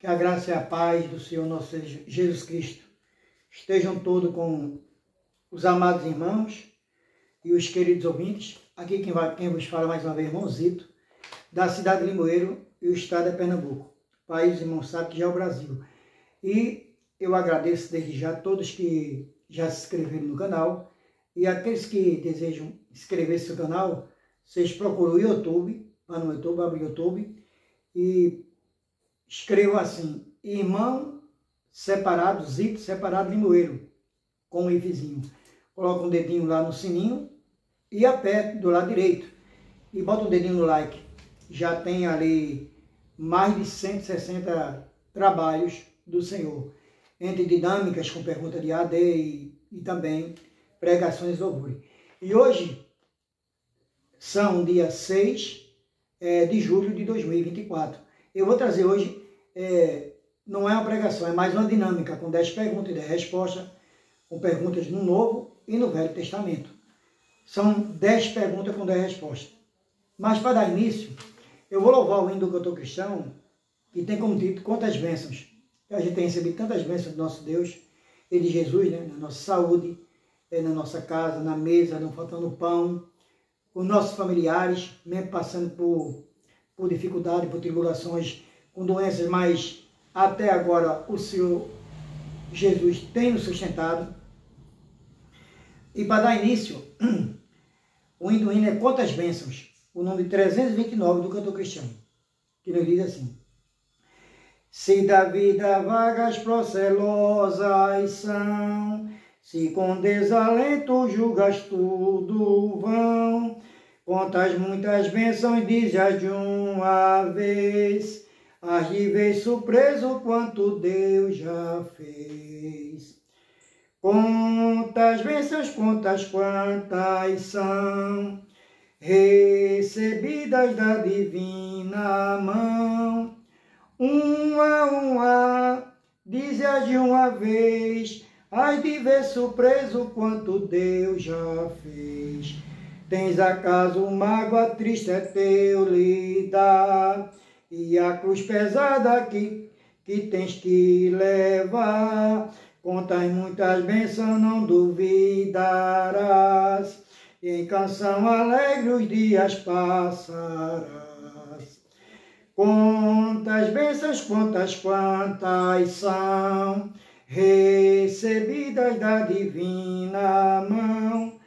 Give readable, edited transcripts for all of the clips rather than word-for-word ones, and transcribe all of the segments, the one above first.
Que a graça e a paz do Senhor nosso Jesus Cristo estejam todos com os amados irmãos e os queridos ouvintes. Aqui quem vos fala mais uma vez, irmãozito, da cidade de Limoeiro e o estado é Pernambuco. O país, irmão, sabe que já é o Brasil. E eu agradeço desde já a todos que já se inscreveram no canal e aqueles que desejam inscrever-se no canal, vocês procuram o YouTube, lá no YouTube, abre o YouTube e escrevam assim, irmão separado, Zito separado Limoeiro, com um ifzinho. Coloca um dedinho lá no sininho e aperte do lado direito. E bota o dedinho no like. Já tem ali mais de 160 trabalhos do Senhor. Entre dinâmicas com pergunta de AD e também pregações de louvor. E hoje são dia 6 de julho de 2024. Eu vou trazer hoje, não é uma pregação, é mais uma dinâmica com 10 perguntas e 10 respostas, com perguntas no Novo e no Velho Testamento. São 10 perguntas com 10 respostas. Mas para dar início, eu vou louvar o hino do cantor cristão, que tem como título Quantas Bênçãos. A gente tem recebido tantas bênçãos do nosso Deus e de Jesus, né? Na nossa saúde, na nossa casa, na mesa, não faltando pão, com nossos familiares, mesmo passando por dificuldade, por tribulações, com doenças, mas até agora o Senhor Jesus tem nos sustentado. E para dar início, o hino é Quantas Bênçãos, o número 329 do cantor cristão, que nos diz assim: se da vida vagas procelosas são, se com desalento julgas tudo vão, quantas muitas bênçãos dizes de uma vez, hás de ver surpreso quanto Deus já fez. Quantas bênçãos, quantas são, recebidas da divina mão, uma, dizes de uma vez, hás de ver surpreso quanto Deus já fez. Tens acaso mágoa triste é teu lidar, e a cruz pesada que tens que levar, quantas muitas bênçãos não duvidarás, e em canção alegre os dias passarás. Quantas bênçãos, quantas são, recebidas da divina mão,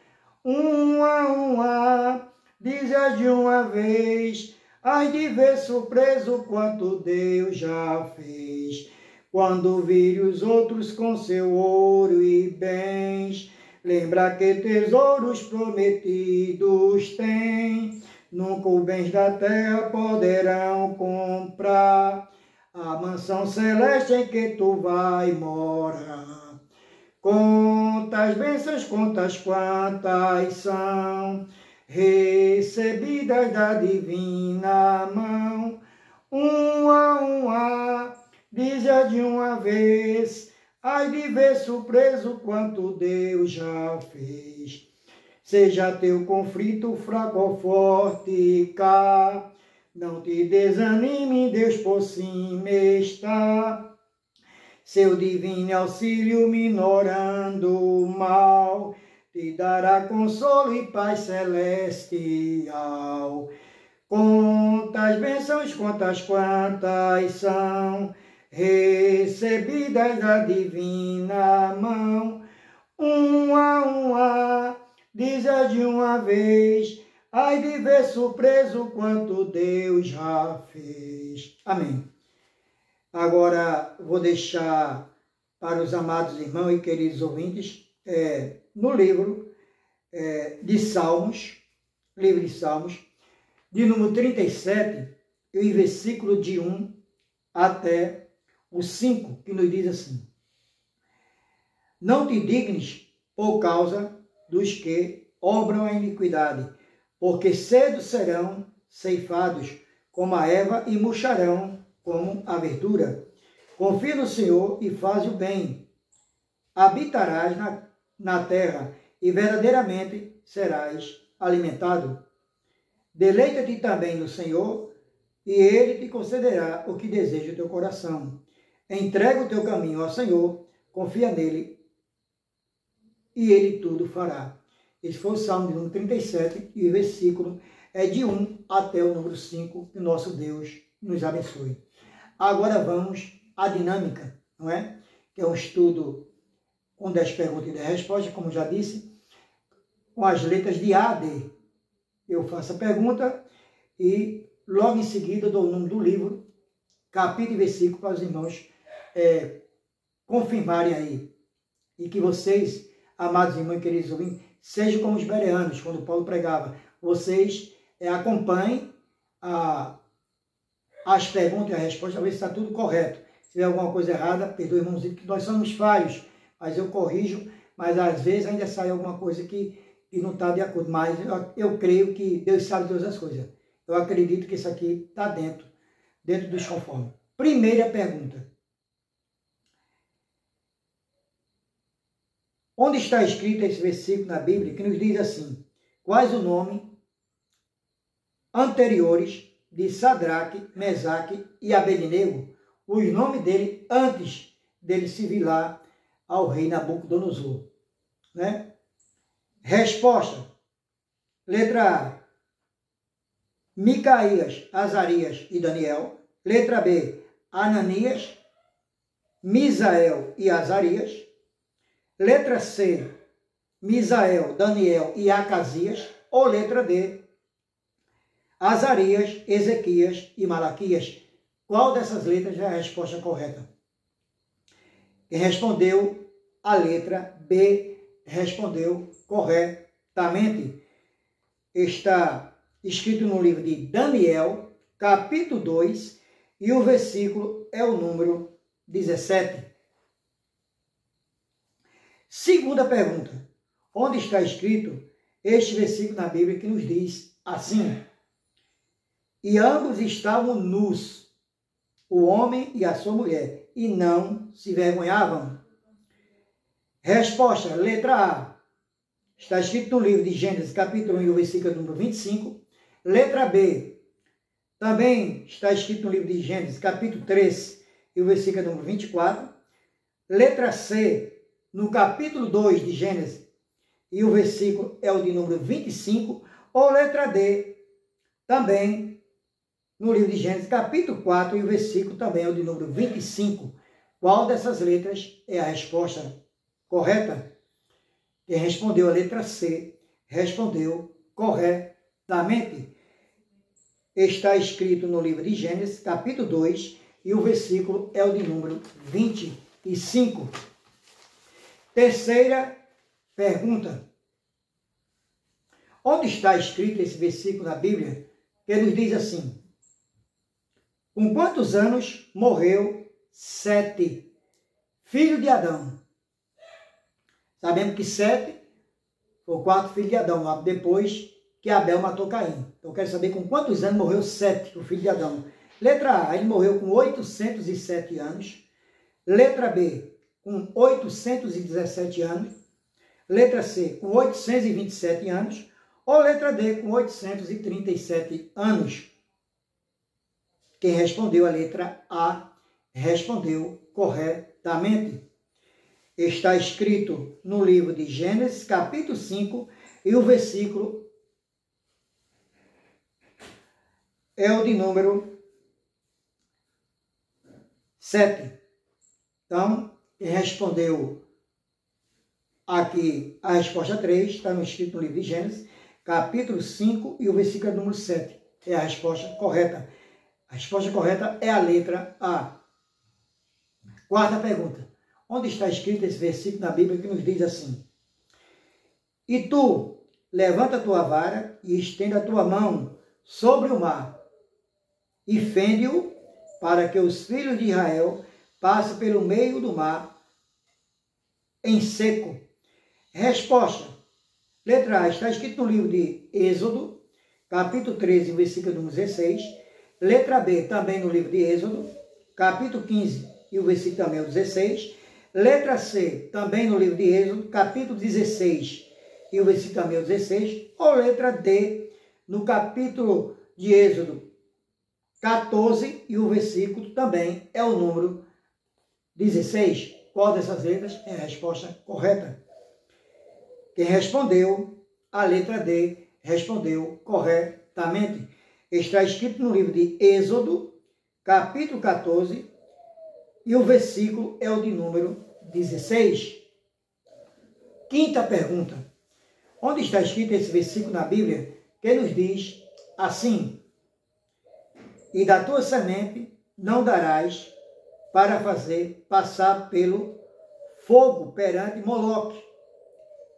uma, dizes de uma vez, hás de ver surpreso quanto Deus já fez. Quando vire os outros com seu ouro e bens, lembra que tesouros prometidos tem, nunca os bens da terra poderão comprar a mansão celeste em que tu vai morar. Quantas bênçãos, quantas são, recebidas da divina mão, uma, dizes de uma vez, hás de ver surpreso quanto Deus já fez. Seja teu conflito fraco ou forte cá, não te desanime, Deus por cima está. Seu divino auxílio minorando o mal, te dará consolo e paz celestial. Quantas bênçãos, quantas são, recebidas da divina mão, uma, dizes de uma vez, hás de ver surpreso quanto Deus já fez. Amém. Agora vou deixar para os amados irmãos e queridos ouvintes, no livro de Salmos, de número 37, e o versículo de 1 até o 5, que nos diz assim: não te dignes por causa dos que obram a iniquidade, porque cedo serão ceifados como a erva e murcharão como a verdura. Confia no Senhor e faz o bem. Habitarás na terra e verdadeiramente serás alimentado. Deleita-te também no Senhor e Ele te concederá o que deseja o teu coração. Entrega o teu caminho ao Senhor, confia nele e ele tudo fará. Esse foi o Salmo de número 37 e o versículo é de 1 até o número 5, que nosso Deus nos abençoe. Agora vamos à dinâmica, não é? Que é um estudo com 10 perguntas e 10 respostas, como já disse, com as letras de A a D. Eu faço a pergunta e logo em seguida dou o nome do livro, capítulo e versículo para os irmãos confirmarem aí. E que vocês, amados irmãos e queridos ouvintes, sejam como os bereanos, quando Paulo pregava. Vocês acompanhem as perguntas e a resposta, para ver se está tudo correto. Se tiver alguma coisa errada, perdoe, irmãos, que nós somos falhos, mas eu corrijo, mas às vezes ainda sai alguma coisa que não está de acordo. Mas eu creio que Deus sabe todas as coisas. Eu acredito que isso aqui está dentro dos conformes. Primeira pergunta. Onde está escrito esse versículo na Bíblia que nos diz assim: quais o nome anteriores de Sadraque, Mesaque e Abednego, os nomes dele antes dele se virar ao rei Nabucodonosor, né? Resposta. Letra A, Micaías, Azarias e Daniel. Letra B, Ananias, Misael e Azarias. Letra C, Misael, Daniel e Acasias. Ou letra D, Azarias, Ezequias e Malaquias. Qual dessas letras é a resposta correta? Quem respondeu a letra B respondeu corretamente. Está escrito no livro de Daniel, capítulo 2, e o versículo é o número 17. Segunda pergunta. Onde está escrito este versículo na Bíblia que nos diz assim: e ambos estavam nus, o homem e a sua mulher, e não se vergonhavam? Resposta, letra A. Está escrito no livro de Gênesis, capítulo 1, e o versículo número 25. Letra B. Também está escrito no livro de Gênesis, capítulo 3, e o versículo número 24. Letra C. No capítulo 2 de Gênesis, e o versículo é o de número 25. Ou letra D. Também no livro de Gênesis, capítulo 4, e o versículo também é o de número 25. Qual dessas letras é a resposta correta? Quem respondeu a letra C, respondeu corretamente. Está escrito no livro de Gênesis, capítulo 2, e o versículo é o de número 25. Terceira pergunta. Onde está escrito esse versículo na Bíblia que nos diz assim: com quantos anos morreu Sete, filho de Adão? Sabemos que Sete foi o quarto filho de Adão, depois que Abel matou Caim. Então eu quero saber com quantos anos morreu Sete, o filho de Adão. Letra A, ele morreu com 807 anos. Letra B, com 817 anos. Letra C, com 827 anos. Ou letra D, com 837 anos. Quem respondeu a letra A, respondeu corretamente. Está escrito no livro de Gênesis, capítulo 5, e o versículo é o de número 7. Então, quem respondeu aqui a resposta 3, está escrito no livro de Gênesis, capítulo 5, e o versículo número 7. É a resposta correta. A resposta correta é a letra A. Quarta pergunta. Onde está escrito esse versículo na Bíblia que nos diz assim: e tu, levanta a tua vara e estenda a tua mão sobre o mar, e fende-o, para que os filhos de Israel passem pelo meio do mar em seco. Resposta. Letra A. Está escrito no livro de Êxodo, capítulo 13, versículo número 16. Letra B. Também no livro de Êxodo, capítulo 15, e o versículo também é o 16. Letra C, também no livro de Êxodo, capítulo 16, e o versículo também é o 16. Ou letra D, no capítulo de Êxodo 14, e o versículo também é o número 16. Qual dessas letras é a resposta correta? Quem respondeu, a letra D, respondeu corretamente. Está escrito no livro de Êxodo, capítulo 14, e o versículo é o de número 16. Quinta pergunta. Onde está escrito esse versículo na Bíblia que nos diz assim: e da tua semente não darás para fazer passar pelo fogo perante Moloque,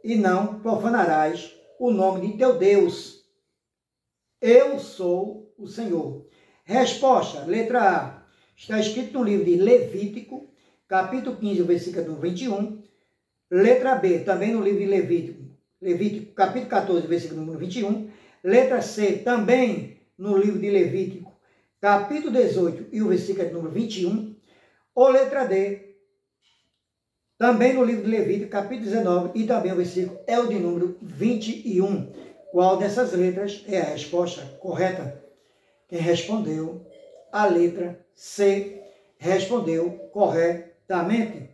e não profanarás o nome de teu Deus. Eu sou o Senhor. Resposta, letra A. Está escrito no livro de Levítico, capítulo 15, versículo 21. Letra B, também no livro de Levítico, capítulo 14, versículo número 21. Letra C, também no livro de Levítico, capítulo 18 e o versículo número 21. Ou letra D, também no livro de Levítico, capítulo 19 e também o versículo é o de número 21. Qual dessas letras é a resposta correta? Quem respondeu, a letra C, respondeu corretamente.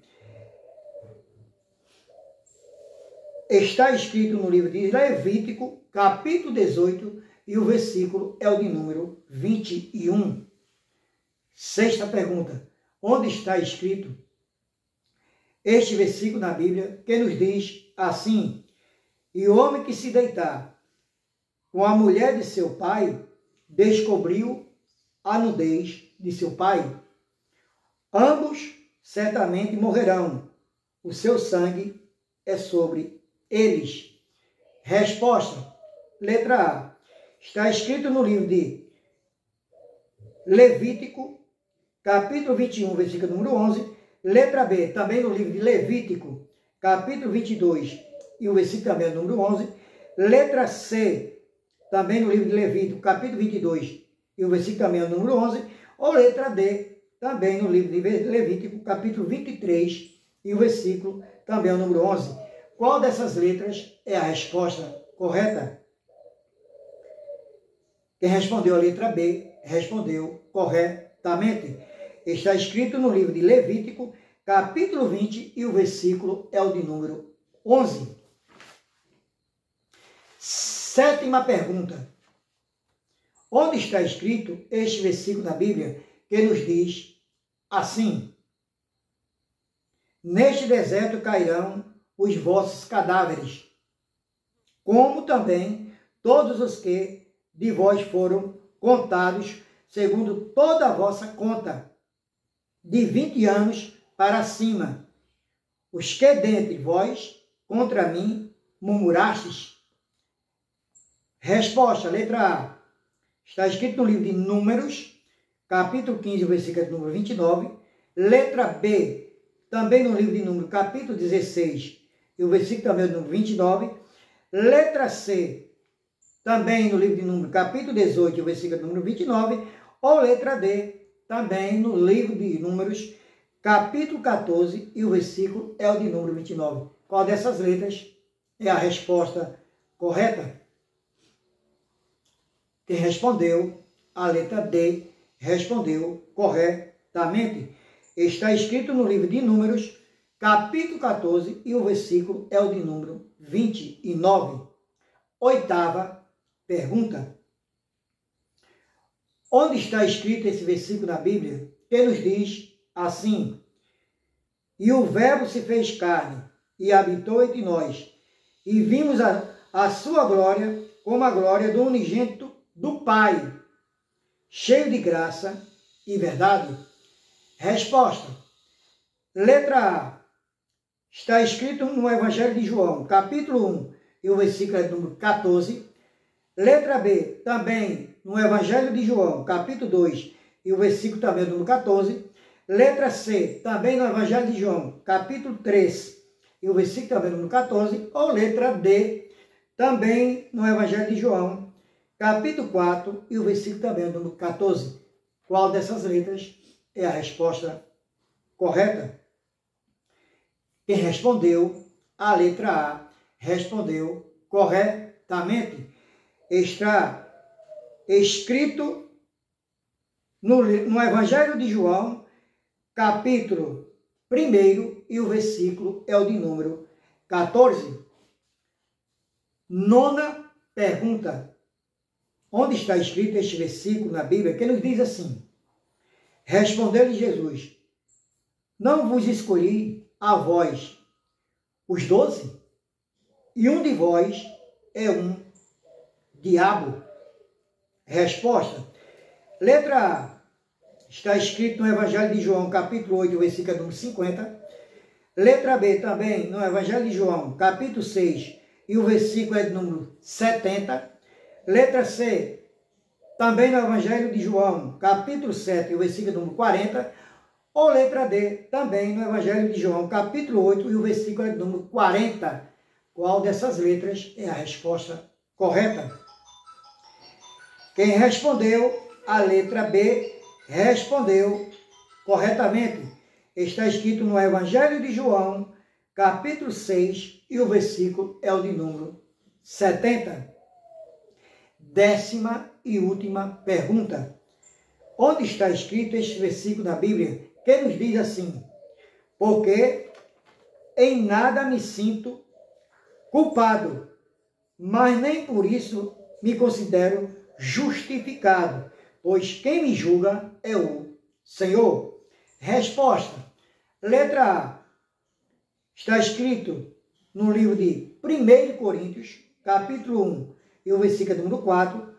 Está escrito no livro de Levítico, capítulo 18, e o versículo é o de número 21. Sexta pergunta. Onde está escrito este versículo na Bíblia que nos diz assim: e o homem que se deitar com a mulher de seu pai descobriu a nudez de seu pai. Ambos certamente morrerão. O seu sangue é sobre eles. Resposta, letra A. Está escrito no livro de Levítico, capítulo 21, versículo número 11. Letra B, também no livro de Levítico, capítulo 22 e o versículo também número 11. Letra C, também no livro de Levítico, capítulo 22 e o versículo também número 11. Ou letra D, também no livro de Levítico, capítulo 23 e o versículo também número 11. Qual dessas letras é a resposta correta? Quem respondeu a letra B, respondeu corretamente. Está escrito no livro de Levítico, capítulo 20, e o versículo é o de número 11. Sétima pergunta. Onde está escrito este versículo da Bíblia que nos diz assim: neste deserto cairão os vossos cadáveres, como também todos os que de vós foram contados, segundo toda a vossa conta, de 20 anos para cima, os que dentre vós contra mim murmurastes. Resposta, letra A. Está escrito no livro de Números, capítulo 15, versículo número 29. Letra B, também no livro de Números, capítulo 16, e o versículo também número 29. Letra C, também no livro de Números, capítulo 18, e o versículo número 29. Ou letra D, também no livro de Números, capítulo 14, e o versículo é o de número 29. Qual dessas letras é a resposta correta? Quem respondeu, a letra D, respondeu corretamente. Está escrito no livro de Números, capítulo 14, e o versículo é o de número 29. Oitava pergunta. Onde está escrito esse versículo na Bíblia que nos diz assim: e o Verbo se fez carne e habitou entre nós, e vimos a sua glória como a glória do unigênito do Pai, cheio de graça e verdade? Resposta, letra A. Está escrito no Evangelho de João, capítulo 1, e o versículo é número 14. Letra B, também no Evangelho de João, capítulo 2, e o versículo também número 14. Letra C, também no Evangelho de João, capítulo 3, e o versículo também número 14. Ou letra D, também no Evangelho de João, capítulo 4, e o versículo também número 14. Qual dessas letras é a resposta correta? Quem respondeu, a letra A, respondeu corretamente. Está escrito no Evangelho de João, capítulo 1º e o versículo é o de número 14. Nona pergunta. Onde está escrito este versículo na Bíblia que nos diz assim: respondeu-lhe Jesus, não vos escolhi a vós, os 12, e um de vós é um diabo. Resposta. Letra A. Está escrito no Evangelho de João, capítulo 8, versículo número 50. Letra B, também no Evangelho de João, capítulo 6, e o versículo é de número 70. Letra C, também no Evangelho de João, capítulo 7, e o versículo número 40. Ou letra D, também no Evangelho de João, capítulo 8, e o versículo é de número 40. Qual dessas letras é a resposta correta? Quem respondeu a letra B, respondeu corretamente. Está escrito no Evangelho de João, capítulo 6, e o versículo é o de número 70. 10ª e última pergunta. Onde está escrito este versículo da Bíblia que nos diz assim: porque em nada me sinto culpado, mas nem por isso me considero justificado, pois quem me julga é o Senhor. Resposta. Letra A. Está escrito no livro de 1 Coríntios, capítulo 1, e o versículo número 4.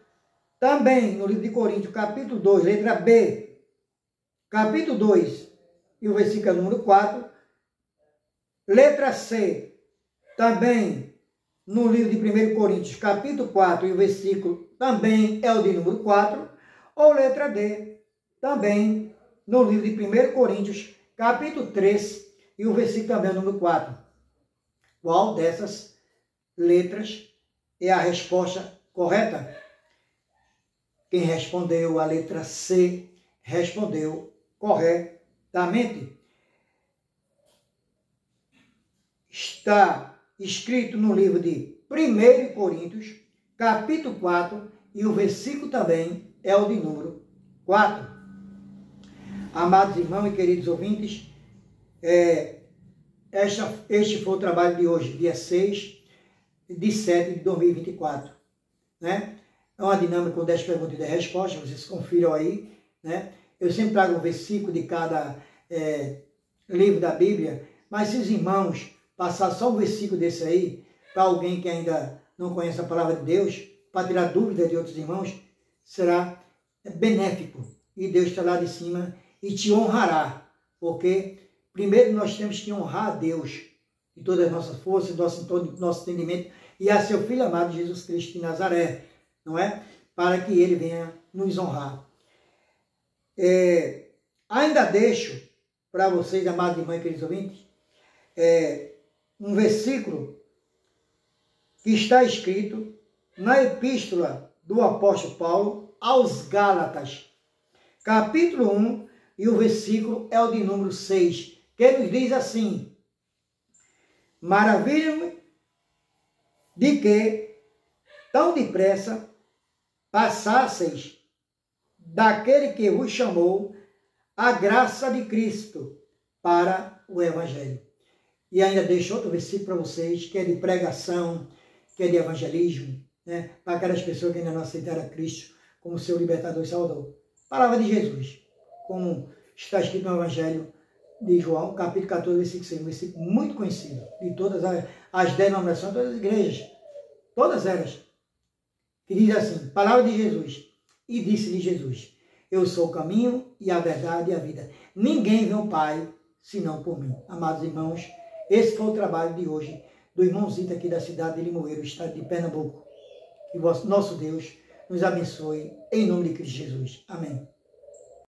Também no livro de Coríntios, capítulo 2, letra B, capítulo 2, e o versículo número 4. Letra C. Também no livro de 1 Coríntios, capítulo 4, e o versículo também é o de número 4. Ou letra D. Também no livro de 1 Coríntios, capítulo 3, e o versículo também é o número 4. Qual dessas letras é a resposta correta? Quem respondeu a letra C, respondeu corretamente. Está escrito no livro de 1 Coríntios, capítulo 4, e o versículo também é o de número 4. Amados irmãos e queridos ouvintes, este foi o trabalho de hoje, dia 6 de 7 de 2024. Né? É uma dinâmica com 10 perguntas e 10 respostas, vocês confiram aí. Né? Eu sempre trago um versículo de cada livro da Bíblia, mas se os irmãos passar só um versículo desse aí, para alguém que ainda não conhece a palavra de Deus, para tirar dúvida de outros irmãos, será benéfico. E Deus está lá de cima e te honrará. Porque primeiro nós temos que honrar a Deus de todas as nossas forças, nosso entendimento, e a seu Filho amado Jesus Cristo de Nazaré, não é? Para que ele venha nos honrar. Ainda deixo para vocês, amados irmãos e queridos ouvintes, um versículo que está escrito na epístola do apóstolo Paulo aos Gálatas, capítulo 1, e o versículo é o de número 6, que nos diz assim: maravilho-me de que tão depressa passasseis daquele que vos chamou a graça de Cristo para o Evangelho. E ainda deixo outro versículo para vocês, que é de pregação, que é de evangelismo, né? Para aquelas pessoas que ainda não aceitaram a Cristo como seu libertador e salvador. Palavra de Jesus, como está escrito no Evangelho de João, capítulo 14, versículo 6, um versículo muito conhecido de todas as denominações, todas as igrejas, todas elas, que diz assim: palavra de Jesus, e disse-lhe Jesus: eu sou o caminho e a verdade e a vida. Ninguém vê o Pai senão por mim. Amados irmãos, esse foi o trabalho de hoje do irmãozito aqui da cidade de Limoeiro, estado de Pernambuco. Que nosso Deus nos abençoe em nome de Cristo Jesus. Amém.